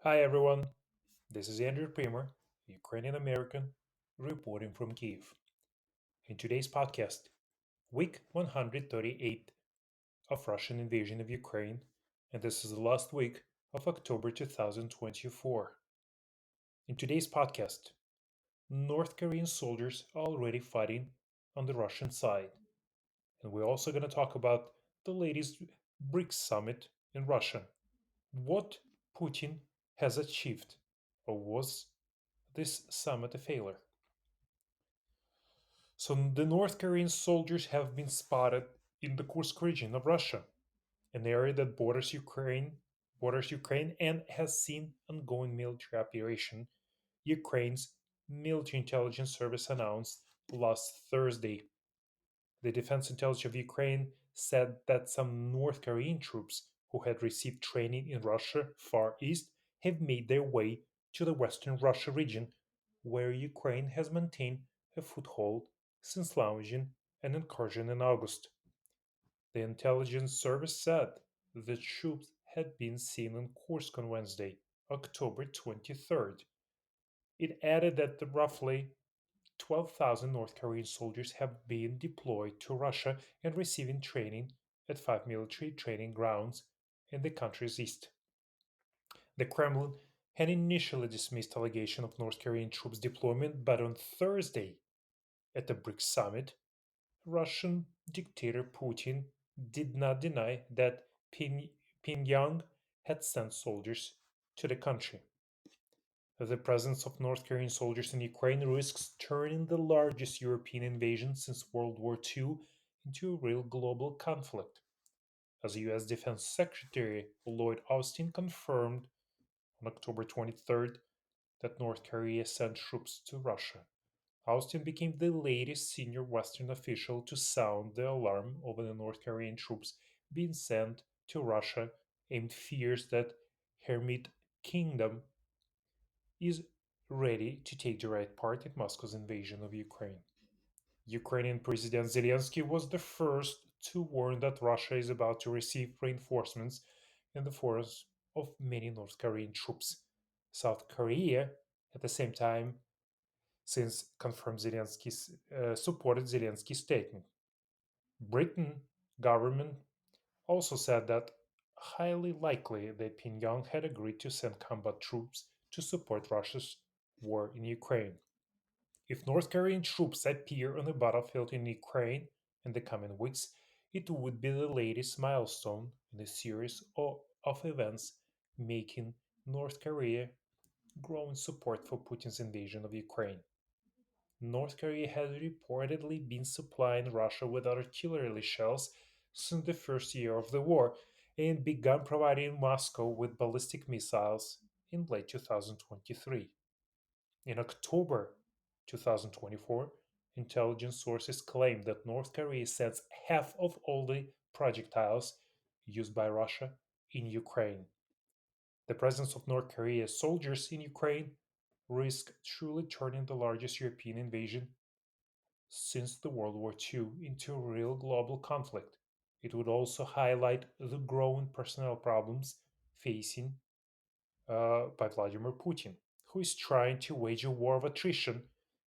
Hi everyone, this is Andrew Primer, Ukrainian American, reporting from Kiev. In today's podcast, week 138 of Russian invasion of Ukraine, and this is the last week of October 2024. In today's podcast, North Korean soldiers are already fighting on the Russian side, and we're also going to talk about the latest BRICS summit in Russia. What Putin has achieved, or was this summit a failure? So the North Korean soldiers have been spotted in the Kursk region of Russia, an area that borders Ukraine and has seen ongoing military operation. Ukraine's military intelligence service announced last Thursday. The Defense Intelligence of Ukraine said that some North Korean troops who had received training in Russia Far East have made their way to the Western Russia region, where Ukraine has maintained a foothold since launching an incursion in August. The intelligence service said the troops had been seen in Kursk on Wednesday, October 23rd. It added that the roughly 12,000 North Korean soldiers have been deployed to Russia and receiving training at five military training grounds in the country's east. The Kremlin had initially dismissed allegation of North Korean troops deployment, but on Thursday, at the BRICS summit, Russian dictator Putin did not deny that Pyongyang had sent soldiers to the country. The presence of North Korean soldiers in Ukraine risks turning the largest European invasion since World War II into a real global conflict, as US Defense Secretary Lloyd Austin confirmed on October 23rd that North Korea sent troops to Russia. Austin became the latest senior Western official to sound the alarm over the North Korean troops being sent to Russia amid fears that Hermit Kingdom is ready to take direct part in Moscow's invasion of Ukraine. Ukrainian President Zelensky was the first to warn that Russia is about to receive reinforcements in the force of many North Korean troops. South Korea, at the same time, since confirmed Zelensky's supported Zelensky's statement. Britain government also said that highly likely that Pyongyang had agreed to send combat troops to support Russia's war in Ukraine. If North Korean troops appear on the battlefield in Ukraine in the coming weeks, it would be the latest milestone in a series of events making North Korea grow in support for Putin's invasion of Ukraine. North Korea has reportedly been supplying Russia with artillery shells since the first year of the war and began providing Moscow with ballistic missiles in late 2023. In October 2024, intelligence sources claimed that North Korea sends half of all the projectiles used by Russia in Ukraine. The presence of North Korea's soldiers in Ukraine risks truly turning the largest European invasion since the World War II into a real global conflict. It would also highlight the growing personnel problems facing by Vladimir Putin, who is trying to wage a war of attrition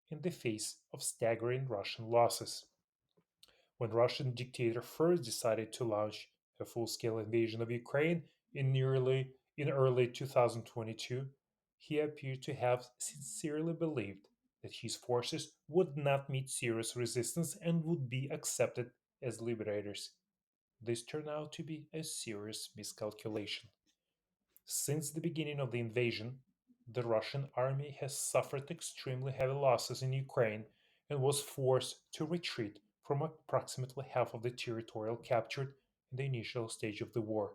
in the face of staggering Russian losses. When Russian dictator first decided to launch a full-scale invasion of Ukraine in early 2022, he appeared to have sincerely believed that his forces would not meet serious resistance and would be accepted as liberators. This turned out to be a serious miscalculation. Since the beginning of the invasion, the Russian army has suffered extremely heavy losses in Ukraine and was forced to retreat from approximately half of the territory captured in the initial stage of the war.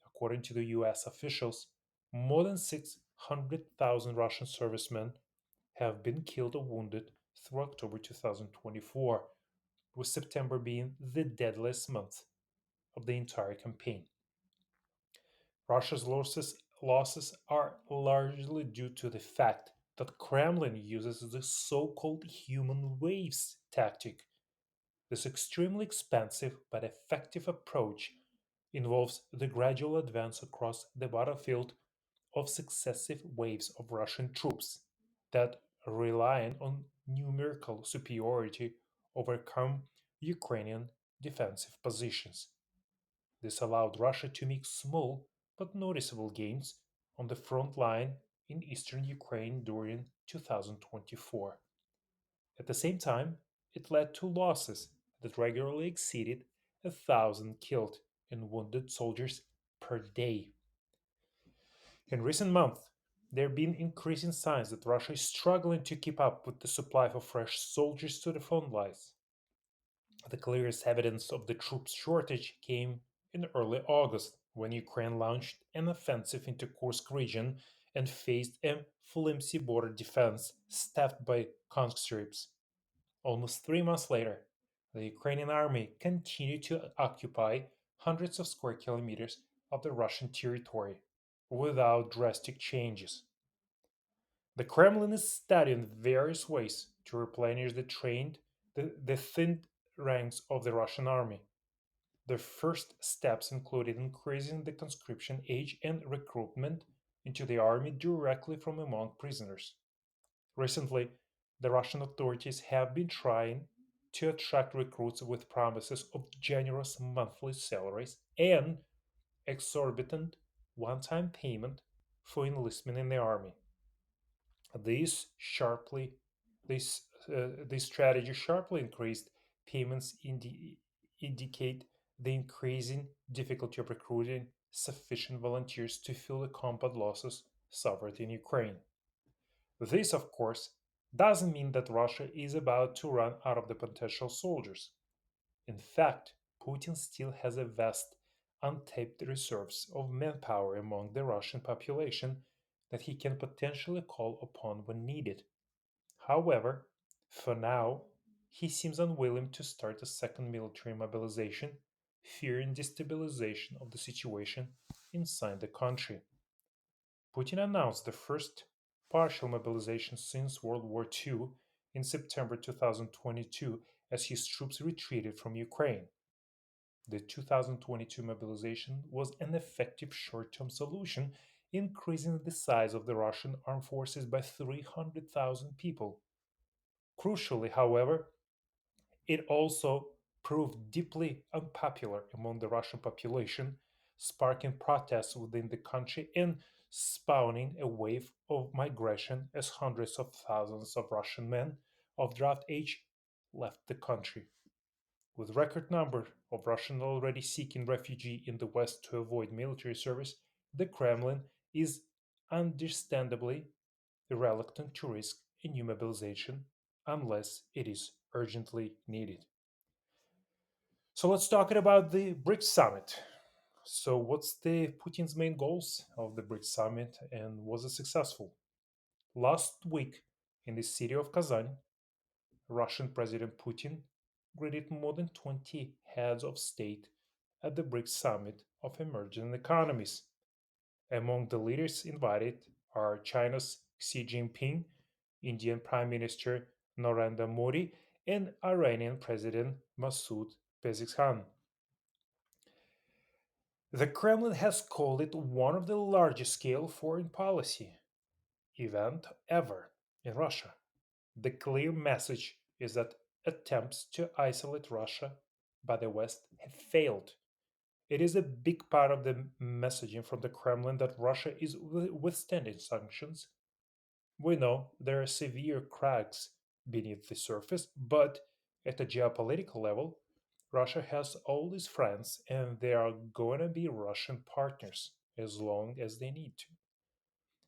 According to the US officials, more than 600,000 Russian servicemen have been killed or wounded through October 2024, with September being the deadliest month of the entire campaign. Russia's losses are largely due to the fact that Kremlin uses the so-called human waves tactic. This extremely expensive but effective approach involves the gradual advance across the battlefield of successive waves of Russian troops that, relying on numerical superiority, overcome Ukrainian defensive positions. This allowed Russia to make small but noticeable gains on the front line in eastern Ukraine during 2024. At the same time, it led to losses that regularly exceeded 1,000 killed and wounded soldiers per day. In recent months, there have been increasing signs that Russia is struggling to keep up with the supply of fresh soldiers to the front lines. The clearest evidence of the troops shortage came in early August when Ukraine launched an offensive into Kursk region and faced a flimsy border defense staffed by conscripts. Almost 3 months later, the Ukrainian army continued to occupy hundreds of square kilometers of the Russian territory without drastic changes. The Kremlin is studying various ways to replenish the thinned ranks of the Russian army. The first steps included increasing the conscription age and recruitment into the army directly from among prisoners. Recently, the Russian authorities have been trying to attract recruits with promises of generous monthly salaries and exorbitant one time payment for enlistment in the army. These sharply this strategy sharply increased payments indicate the increasing difficulty of recruiting sufficient volunteers to fill the combat losses suffered in Ukraine. This, of course, doesn't mean that Russia is about to run out of the potential soldiers. In fact, Putin still has a vast untapped reserves of manpower among the Russian population that he can potentially call upon when needed. However, for now, he seems unwilling to start a second military mobilization, fearing destabilization of the situation inside the country. Putin announced the first partial mobilization since World War II in September 2022 as his troops retreated from Ukraine. The 2022 mobilization was an effective short term solution, increasing the size of the Russian armed forces by 300,000 people. Crucially, however, it also proved deeply unpopular among the Russian population, sparking protests within the country and spawning a wave of migration as hundreds of thousands of Russian men of draft age left the country. With record number of Russians already seeking refuge in the West to avoid military service, the Kremlin is understandably reluctant to risk a new mobilization unless it is urgently needed. So let's talk about the BRICS summit. So what's the Putin's main goals of the BRICS summit and was it successful? Last week in the city of Kazan, Russian President Putin greeted more than 20 heads of state at the BRICS summit of emerging economies. Among the leaders invited are China's Xi Jinping, Indian Prime Minister Narendra Modi, and Iranian President Masoud Pezeshkian. The Kremlin has called it one of the largest scale foreign policy event ever in Russia. The clear message is that attempts to isolate Russia by the West have failed. It is a big part of the messaging from the Kremlin that Russia is withstanding sanctions. We know there are severe cracks beneath the surface, but at a geopolitical level, Russia has all these friends and they are going to be Russian partners as long as they need to.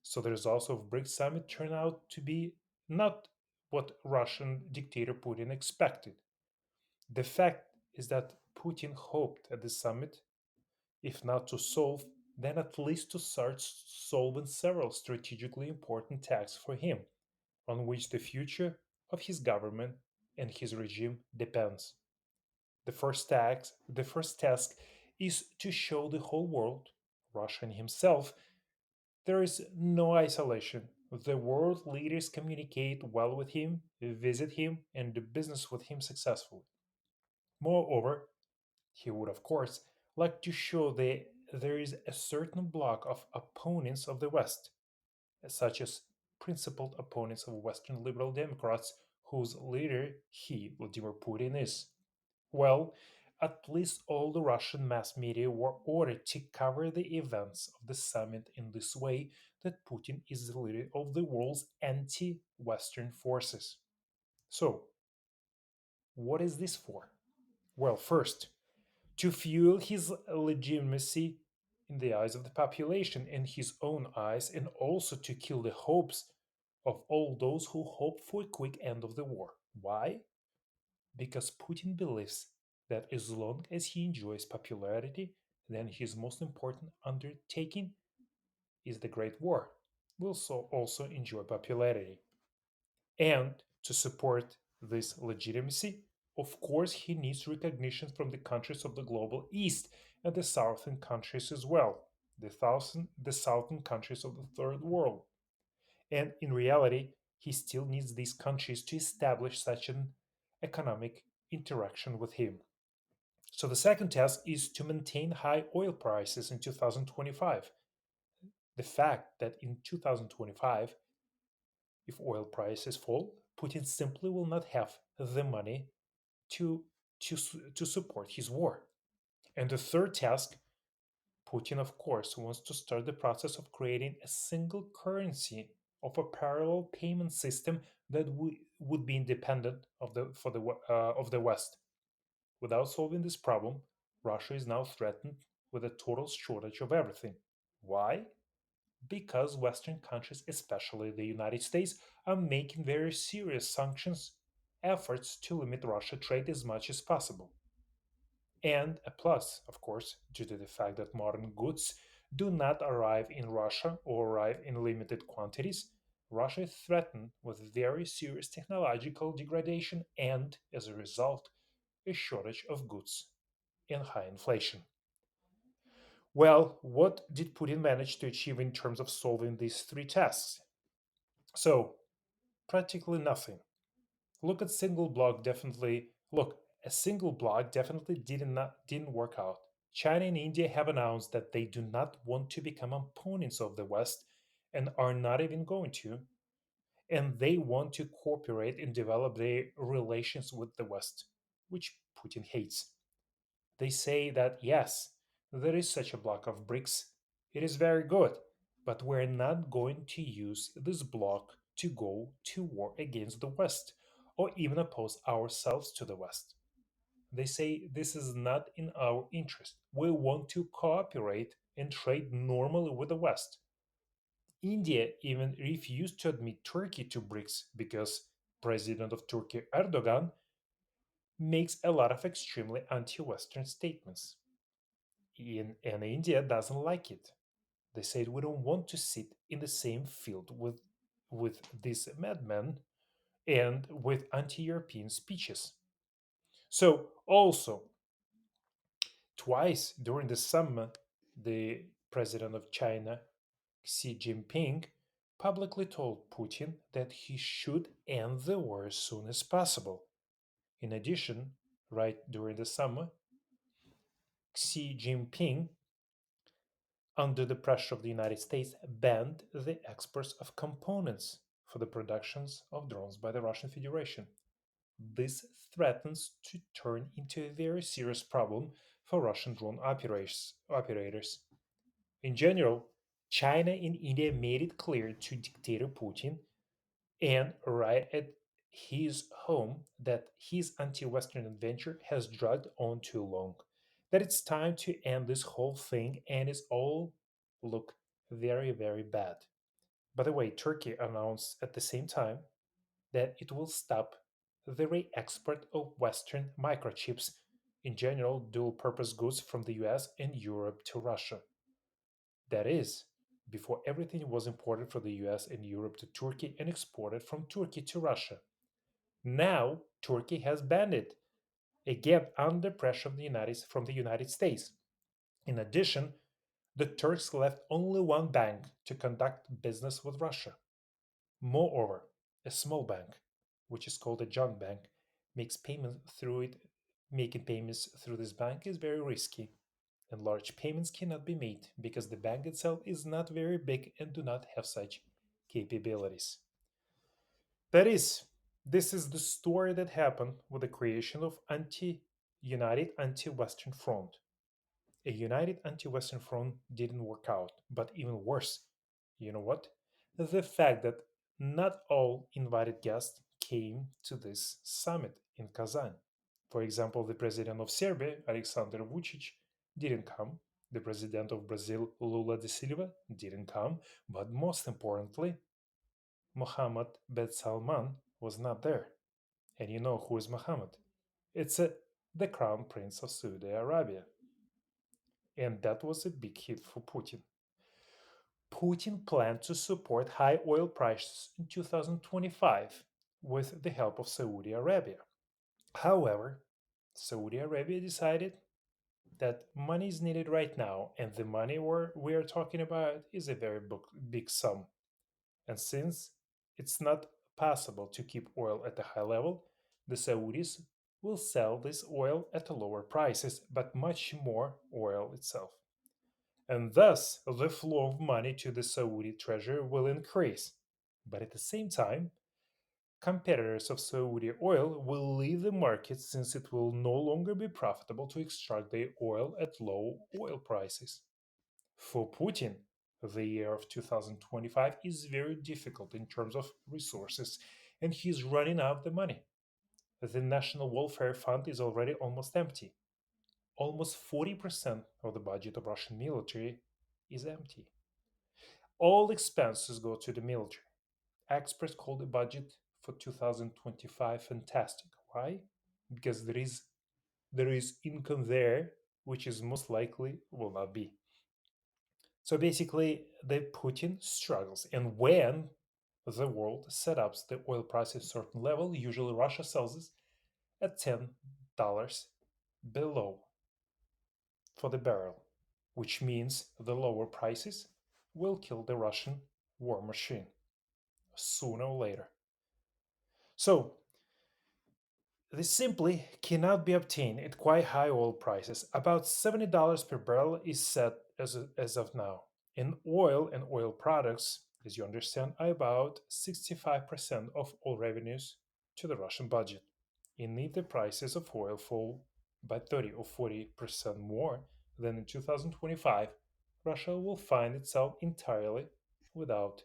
So the results of BRICS summit turn out to be not what Russian dictator Putin expected. The fact is that Putin hoped at the summit, if not to solve, then at least to start solving several strategically important tasks for him, on which the future of his government and his regime depends. The first task is to show the whole world, Russia and himself, there is no isolation. The world leaders communicate well with him, visit him, and do business with him successfully. Moreover, he would, of course, like to show there is a certain block of opponents of the West, such as principled opponents of Western liberal Democrats, whose leader he, Vladimir Putin, is. Well, at least all the Russian mass media were ordered to cover the events of the summit in this way that Putin is the leader of the world's anti Western forces. So, what is this for? Well, first, to fuel his legitimacy in the eyes of the population and his own eyes, and also to kill the hopes of all those who hope for a quick end of the war. Why? Because Putin believes that as long as he enjoys popularity, then his most important undertaking is the Great War. Will so also enjoy popularity. And to support this legitimacy, of course, he needs recognition from the countries of the global east and the southern countries as well, the southern countries of the third world. And in reality, he still needs these countries to establish such an economic interaction with him. So the second task is to maintain high oil prices in 2025. The fact that in 2025, if oil prices fall, Putin simply will not have the money to, to support his war. And the third task, Putin, of course, wants to start the process of creating a single currency of a parallel payment system that would be independent of the West. Without solving this problem, Russia is now threatened with a total shortage of everything. Why? Because Western countries, especially the United States, are making very serious sanctions efforts to limit Russia trade as much as possible. And a plus, of course, due to the fact that modern goods do not arrive in Russia or arrive in limited quantities, Russia is threatened with very serious technological degradation and, as a result, a shortage of goods and high inflation. Well, what did Putin manage to achieve in terms of solving these three tasks? So, practically nothing. Look at single block definitely look, a single block definitely didn't work out. China and India have announced that they do not want to become opponents of the West and are not even going to, and they want to cooperate and develop their relations with the West, which Putin hates. They say that yes, there is such a block of bricks. It is very good, but we're not going to use this block to go to war against the West or even oppose ourselves to the West. They say this is not in our interest. We want to cooperate and trade normally with the West. India even refused to admit Turkey to BRICS because President of Turkey Erdogan makes a lot of extremely anti-Western statements. And India doesn't like it. They said we don't want to sit in the same field with this madman and with anti-European speeches. So also twice during the summer, the president of China, Xi Jinping, publicly told Putin that he should end the war as soon as possible. In addition, right during the summer, Xi Jinping, under the pressure of the United States, banned the exports of components for the productions of drones by the Russian Federation. This threatens to turn into a very serious problem for Russian drone operators. In general, China and India made it clear to dictator Putin and right at his home that his anti Western adventure has dragged on too long, that it's time to end this whole thing and it's all look very, very bad. By the way, Turkey announced at the same time that it will stop the re export of Western microchips, in general, dual purpose goods from the US and Europe to Russia. That is, before everything was imported from the US and Europe to Turkey and exported from Turkey to Russia. Now, Turkey has banned it, again under pressure from the United States. In addition, the Turks left only one bank to conduct business with Russia. Moreover, a small bank, which is called a junk bank, makes payments through it. Making payments through this bank is very risky. and large payments cannot be made because the bank itself is not very big and do not have such capabilities. That is, this is the story that happened with the creation of United Anti-Western Front. A united anti-Western front didn't work out, but even worse, you know what? The fact that not all invited guests came to this summit in Kazan. For example, the president of Serbia, Alexander Vucic, didn't come. The president of Brazil, Lula da Silva, didn't come. But most importantly, Mohammed bin Salman was not there. And you know who is Mohammed? It's the crown prince of Saudi Arabia. And that was a big hit for Putin. Putin planned to support high oil prices in 2025 with the help of Saudi Arabia. However, Saudi Arabia decided that money is needed right now, and the money we are talking about is a very big sum. And since it's not possible to keep oil at a high level, the Saudis will sell this oil at lower prices, but much more oil itself. And thus the flow of money to the Saudi treasury will increase. But at the same time, competitors of Saudi oil will leave the market since it will no longer be profitable to extract the oil at low oil prices. For Putin, the year of 2025 is very difficult in terms of resources, and he's running out of the money. The National Welfare Fund is already almost empty. Almost 40% of the budget of Russian military is empty. All expenses go to the military. Experts call the budget for 2025 fantastic. Why? Because there is income there, which is most likely will not be. So basically, the Putin struggles, and when the world set up the oil price at a certain level, usually Russia sells it at $10 below for the barrel, which means the lower prices will kill the Russian war machine sooner or later. So, this simply cannot be obtained at quite high oil prices. About $70 per barrel is set as of now. And oil and oil products, as you understand, are about 65% of all revenues to the Russian budget. And if the prices of oil fall by 30 or 40% more than in 2025, Russia will find itself entirely without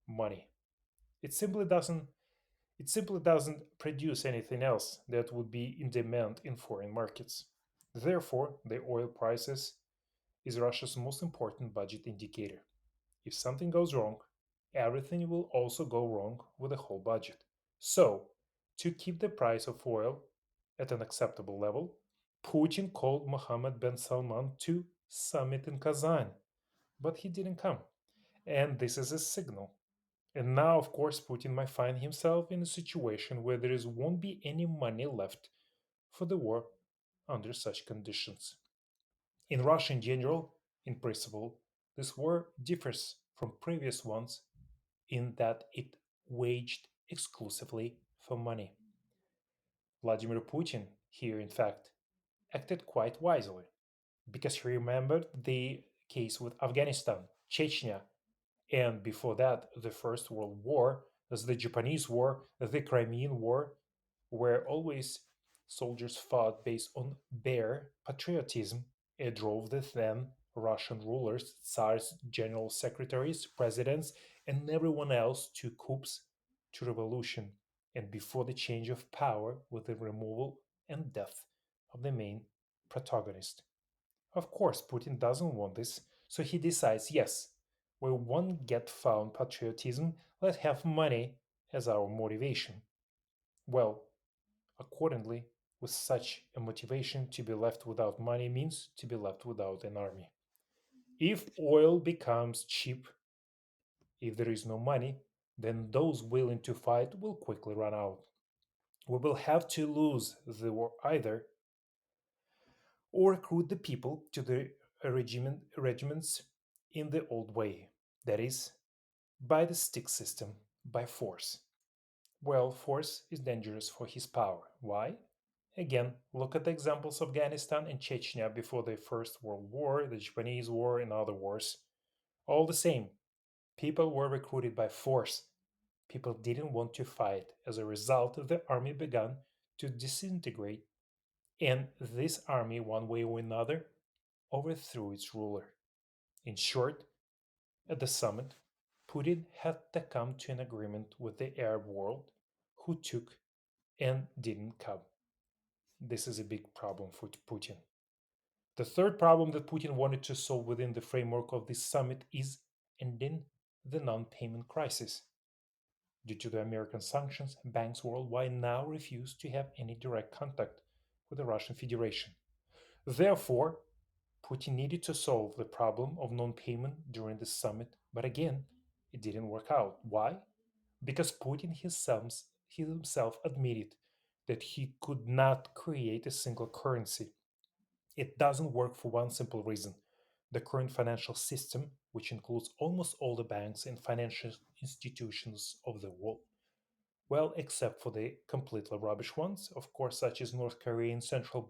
money. It simply doesn't it simply doesn't produce anything else that would be in demand in foreign markets. Therefore, the oil prices is Russia's most important budget indicator. If something goes wrong, everything will also go wrong with the whole budget. So, to keep the price of oil at an acceptable level, Putin called Mohammed bin Salman to summit in Kazan, but he didn't come. And this is a signal. And now, of course, Putin might find himself in a situation where won't be any money left for the war under such conditions. In Russia in general, in principle, this war differs from previous ones in that it waged exclusively for money. Vladimir Putin here, in fact, acted quite wisely because he remembered the case with Afghanistan, Chechnya, and before that, the First World War, as the Japanese War, the Crimean War, where always soldiers fought based on their patriotism. It drove the then Russian rulers, tsars, general secretaries, presidents, and everyone else to coups, to revolution, and before the change of power with the removal and death of the main protagonist. Of course, Putin doesn't want this, so he decides yes, we won't get found patriotism, let's have money as our motivation. Well, accordingly, with such a motivation, to be left without money means to be left without an army. If oil becomes cheap, if there is no money, then those willing to fight will quickly run out. We will have to lose the war either or recruit the people to the regiments in the old way, that is, by the stick system, by force. Well, force is dangerous for his power. Why? Again, look at the examples of Afghanistan and Chechnya before the First World War, the Japanese War, and other wars. All the same, people were recruited by force. People didn't want to fight. As a result, the army began to disintegrate, and this army, one way or another, overthrew its ruler. In short, at the summit, Putin had to come to an agreement with the Arab world, who took and didn't come. This is a big problem for Putin. The third problem that Putin wanted to solve within the framework of this summit is ending the non payment crisis. Due to the American sanctions, banks worldwide now refuse to have any direct contact with the Russian Federation. Therefore, Putin needed to solve the problem of non payment during the summit, but again, it didn't work out. Why? Because Putin himself admitted that he could not create a single currency. It doesn't work for one simple reason. The current financial system, which includes almost all the banks and financial institutions of the world, well, except for the completely rubbish ones, of course, such as North Korean Central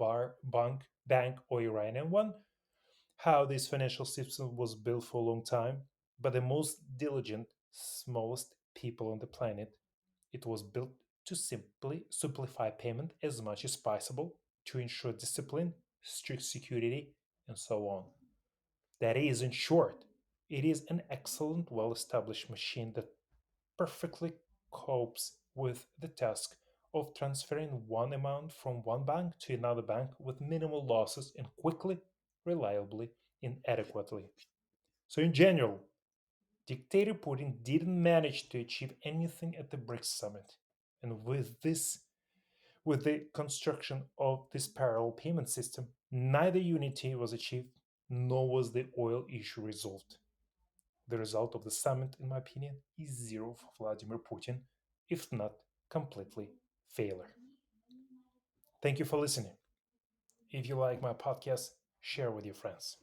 Bank or Iranian one, how this financial system was built for a long time, but the most diligent, smallest people on the planet, it was built to simply simplify payment as much as possible to ensure discipline, strict security, and so on. That is, in short, it is an excellent, well established machine that perfectly copes with the task of transferring one amount from one bank to another bank with minimal losses and quickly, reliably, and adequately. So, in general, dictator Putin didn't manage to achieve anything at the BRICS summit. And with the construction of this parallel payment system, neither unity was achieved nor was the oil issue resolved. The result of the summit, in my opinion, is zero for Vladimir Putin, if not completely failure. Thank you for listening. If you like my podcast, share with your friends.